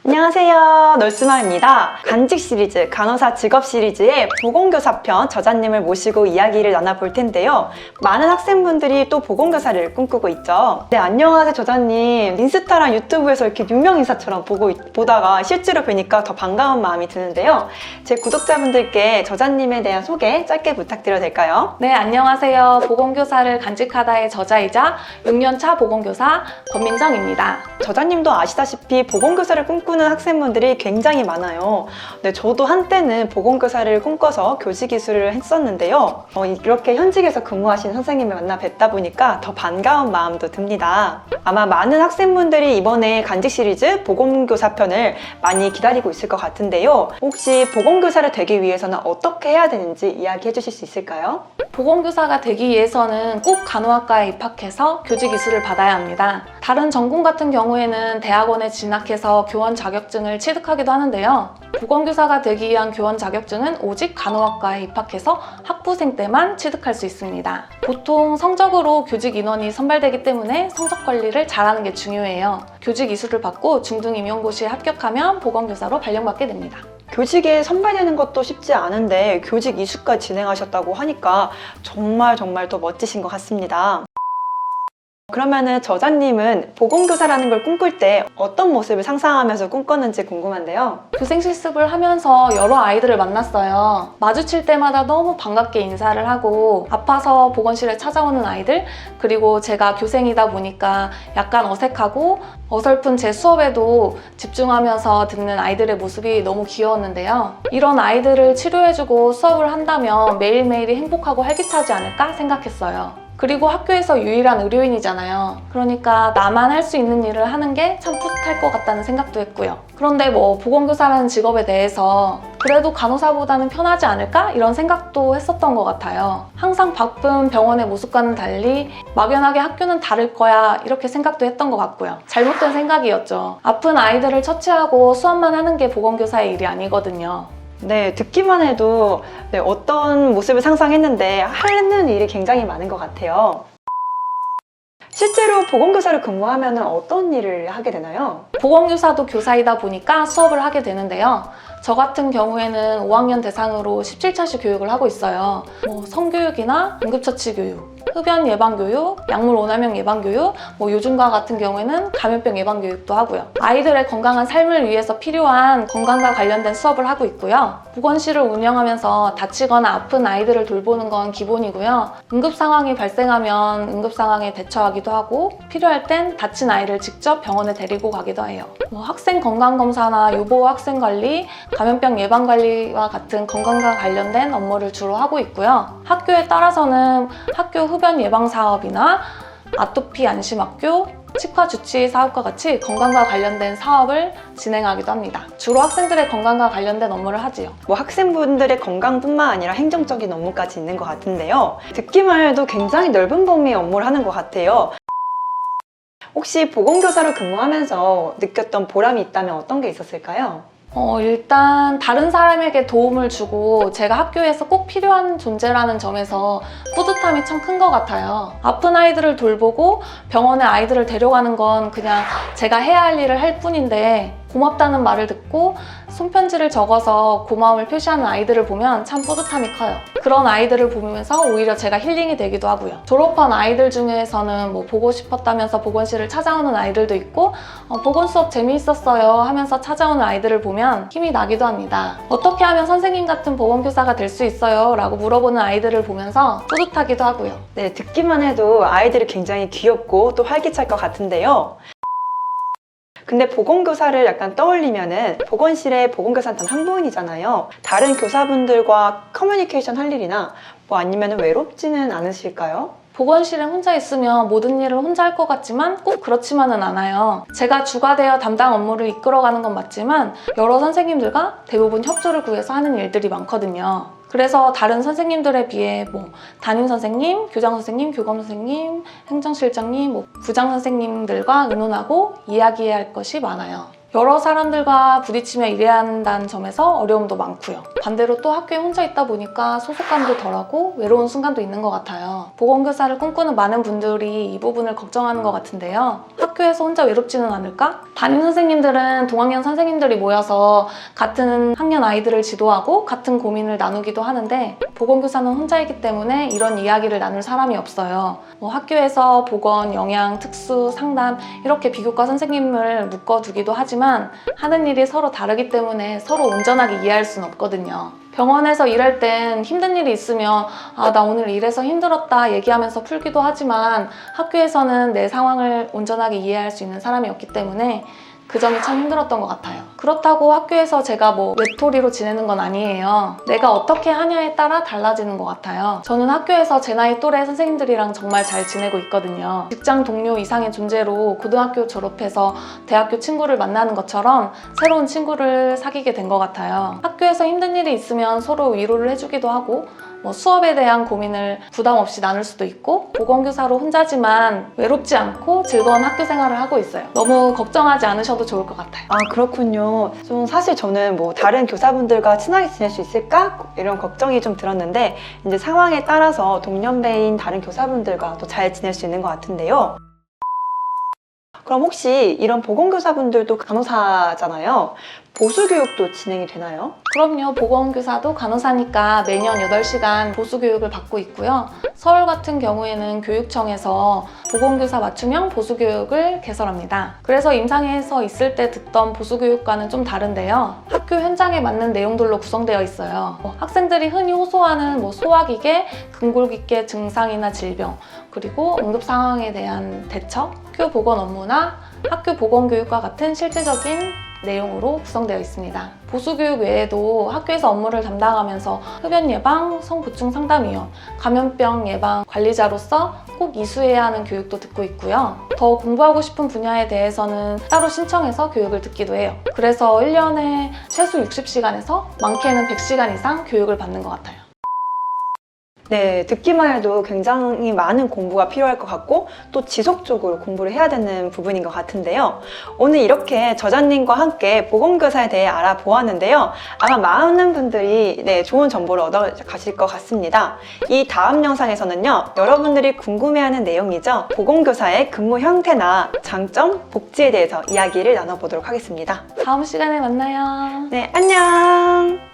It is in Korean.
안녕하세요, 널스마입니다. 간직 시리즈, 간호사 직업 시리즈의 보건교사편 저자님을 모시고 이야기를 나눠볼 텐데요. 많은 학생분들이 또 보건교사를 꿈꾸고 있죠. 네, 안녕하세요 저자님. 인스타랑 유튜브에서 이렇게 유명 인사처럼 보다가 실제로 뵈니까 더 반가운 마음이 드는데요. 제 구독자분들께 저자님에 대한 소개 짧게 부탁드려도 될까요? 네, 안녕하세요. 보건교사를 간직하다의 저자이자 6년차 보건교사 권민정입니다. 저자님도 아시다시피 보건교사를 꿈꾸는 학생분들이 굉장히 많아요. 네, 저도 한때는 보건교사를 꿈꿔서 교직이수를 했었는데요. 이렇게 현직에서 근무하시는 선생님을 만나 뵙다 보니까 더 반가운 마음도 듭니다. 아마 많은 학생분들이 이번에 간직 시리즈 보건교사 편을 많이 기다리고 있을 것 같은데요. 혹시 보건교사를 되기 위해서는 어떻게 해야 되는지 이야기해 주실 수 있을까요? 보건교사가 되기 위해서는 꼭 간호학과에 입학해서 교직이수를 받아야 합니다. 다른 전공 같은 경우에는 대학원에 진학해서 교원 자격증을 취득하기도 하는데요. 보건교사가 되기 위한 교원 자격증은 오직 간호학과에 입학해서 학부생 때만 취득할 수 있습니다. 보통 성적으로 교직 인원이 선발되기 때문에 성적 관리를 잘하는 게 중요해요. 교직 이수를 받고 중등임용고시에 합격하면 보건교사로 발령받게 됩니다. 교직에 선발되는 것도 쉽지 않은데 교직 이수까지 진행하셨다고 하니까 정말 더 멋지신 것 같습니다. 그러면은 저자님은 보건교사라는 걸 꿈꿀 때 어떤 모습을 상상하면서 꿈꿨는지 궁금한데요. 교생 실습을 하면서 여러 아이들을 만났어요. 마주칠 때마다 너무 반갑게 인사를 하고 아파서 보건실에 찾아오는 아이들, 그리고 제가 교생이다 보니까 약간 어색하고 어설픈 제 수업에도 집중하면서 듣는 아이들의 모습이 너무 귀여웠는데요. 이런 아이들을 치료해주고 수업을 한다면 매일매일이 행복하고 활기차지 않을까 생각했어요. 그리고 학교에서 유일한 의료인이잖아요. 그러니까 나만 할 수 있는 일을 하는 게 참 뿌듯할 것 같다는 생각도 했고요. 그런데 보건교사라는 직업에 대해서 그래도 간호사보다는 편하지 않을까? 이런 생각도 했었던 것 같아요. 항상 바쁜 병원의 모습과는 달리 막연하게 학교는 다를 거야 이렇게 생각도 했던 것 같고요. 잘못된 생각이었죠. 아픈 아이들을 처치하고 수업만 하는 게 보건교사의 일이 아니거든요. 네, 듣기만 해도 어떤 모습을 상상했는데 하는 일이 굉장히 많은 것 같아요. 실제로 보건교사를 근무하면 어떤 일을 하게 되나요? 보건교사도 교사이다 보니까 수업을 하게 되는데요. 저 같은 경우에는 5학년 대상으로 17차시 교육을 하고 있어요. 성교육이나 응급처치 교육, 흡연 예방 교육, 약물 오남용 예방 교육, 요즘과 같은 경우에는 감염병 예방 교육도 하고요. 아이들의 건강한 삶을 위해서 필요한 건강과 관련된 수업을 하고 있고요. 보건실을 운영하면서 다치거나 아픈 아이들을 돌보는 건 기본이고요. 응급 상황이 발생하면 응급 상황에 대처하기도 하고 필요할 땐 다친 아이를 직접 병원에 데리고 가기도 해요. 학생 건강검사나 유보 학생 관리, 감염병 예방 관리와 같은 건강과 관련된 업무를 주로 하고 있고요. 학교에 따라서는 학교 흡연 예방 사업이나 아토피 안심학교, 치과 주치 사업과 같이 건강과 관련된 사업을 진행하기도 합니다. 주로 학생들의 건강과 관련된 업무를 하지요. 학생분들의 건강뿐만 아니라 행정적인 업무까지 있는 것 같은데요. 듣기만 해도 굉장히 넓은 범위의 업무를 하는 것 같아요. 혹시 보건교사로 근무하면서 느꼈던 보람이 있다면 어떤 게 있었을까요? 일단 다른 사람에게 도움을 주고 제가 학교에서 꼭 필요한 존재라는 점에서 뿌듯함이 참 큰 것 같아요. 아픈 아이들을 돌보고 병원에 아이들을 데려가는 건 그냥 제가 해야 할 일을 할 뿐인데 고맙다는 말을 듣고 손편지를 적어서 고마움을 표시하는 아이들을 보면 참 뿌듯함이 커요. 그런 아이들을 보면서 오히려 제가 힐링이 되기도 하고요. 졸업한 아이들 중에서는 보고 싶었다면서 보건실을 찾아오는 아이들도 있고 보건 수업 재미있었어요 하면서 찾아오는 아이들을 보면 힘이 나기도 합니다. 어떻게 하면 선생님 같은 보건교사가 될 수 있어요? 라고 물어보는 아이들을 보면서 뿌듯하기도 하고요. 네, 듣기만 해도 아이들이 굉장히 귀엽고 또 활기찰 것 같은데요. 근데 보건교사를 약간 떠올리면은 보건실에 보건교사는 단 한 분이잖아요. 다른 교사분들과 커뮤니케이션 할 일이나 아니면 외롭지는 않으실까요? 보건실에 혼자 있으면 모든 일을 혼자 할 것 같지만 꼭 그렇지만은 않아요. 제가 주가 되어 담당 업무를 이끌어가는 건 맞지만 여러 선생님들과 대부분 협조를 구해서 하는 일들이 많거든요. 그래서 다른 선생님들에 비해 담임 선생님, 교장 선생님, 교감 선생님, 행정실장님, 부장 선생님들과 의논하고 이야기해야 할 것이 많아요. 여러 사람들과 부딪히며 일해야 한다는 점에서 어려움도 많고요. 반대로 또 학교에 혼자 있다 보니까 소속감도 덜하고 외로운 순간도 있는 것 같아요. 보건교사를 꿈꾸는 많은 분들이 이 부분을 걱정하는 것 같은데요. 학교에서 혼자 외롭지는 않을까? 담임 선생님들은 동학년 선생님들이 모여서 같은 학년 아이들을 지도하고 같은 고민을 나누기도 하는데 보건교사는 혼자이기 때문에 이런 이야기를 나눌 사람이 없어요. 학교에서 보건, 영양, 특수, 상담 이렇게 비교과 선생님을 묶어두기도 하지만 하는 일이 서로 다르기 때문에 서로 온전하게 이해할 수는 없거든요. 병원에서 일할 땐 힘든 일이 있으면 나 오늘 일해서 힘들었다 얘기하면서 풀기도 하지만 학교에서는 내 상황을 온전하게 이해할 수 있는 사람이 없기 때문에 그 점이 참 힘들었던 것 같아요. 그렇다고 학교에서 제가 외톨이로 지내는 건 아니에요. 내가 어떻게 하냐에 따라 달라지는 것 같아요. 저는 학교에서 제 나이 또래 선생님들이랑 정말 잘 지내고 있거든요. 직장 동료 이상의 존재로 고등학교 졸업해서 대학교 친구를 만나는 것처럼 새로운 친구를 사귀게 된 것 같아요. 학교에서 힘든 일이 있으면 서로 위로를 해주기도 하고 수업에 대한 고민을 부담 없이 나눌 수도 있고 보건교사로 혼자지만 외롭지 않고 즐거운 학교 생활을 하고 있어요. 너무 걱정하지 않으셔도 좋을 것 같아요. 아, 그렇군요. 좀 사실 저는 다른 교사분들과 친하게 지낼 수 있을까? 이런 걱정이 좀 들었는데 이제 상황에 따라서 동년배인 다른 교사분들과 또 잘 지낼 수 있는 것 같은데요. 그럼 혹시 이런 보건교사분들도 간호사잖아요. 보수교육도 진행이 되나요? 그럼요. 보건교사도 간호사니까 매년 8시간 보수교육을 받고 있고요. 서울 같은 경우에는 교육청에서 보건교사 맞춤형 보수교육을 개설합니다. 그래서 임상에서 있을 때 듣던 보수교육과는 좀 다른데요. 학교 현장에 맞는 내용들로 구성되어 있어요. 학생들이 흔히 호소하는 소화기계, 근골기계 증상이나 질병, 그리고 응급 상황에 대한 대처, 학교 보건 업무나 학교 보건교육과 같은 실제적인 내용으로 구성되어 있습니다. 보수교육 외에도 학교에서 업무를 담당하면서 흡연 예방, 성보충 상담위원, 감염병 예방 관리자로서 꼭 이수해야 하는 교육도 듣고 있고요. 더 공부하고 싶은 분야에 대해서는 따로 신청해서 교육을 듣기도 해요. 그래서 1년에 최소 60시간에서 많게는 100시간 이상 교육을 받는 것 같아요. 네, 듣기만 해도 굉장히 많은 공부가 필요할 것 같고 또 지속적으로 공부를 해야 되는 부분인 것 같은데요. 오늘 이렇게 저자님과 함께 보건교사에 대해 알아보았는데요. 아마 많은 분들이 좋은 정보를 얻어 가실 것 같습니다. 이 다음 영상에서는요, 여러분들이 궁금해하는 내용이죠. 보건교사의 근무 형태나 장점, 복지에 대해서 이야기를 나눠보도록 하겠습니다. 다음 시간에 만나요. 네, 안녕!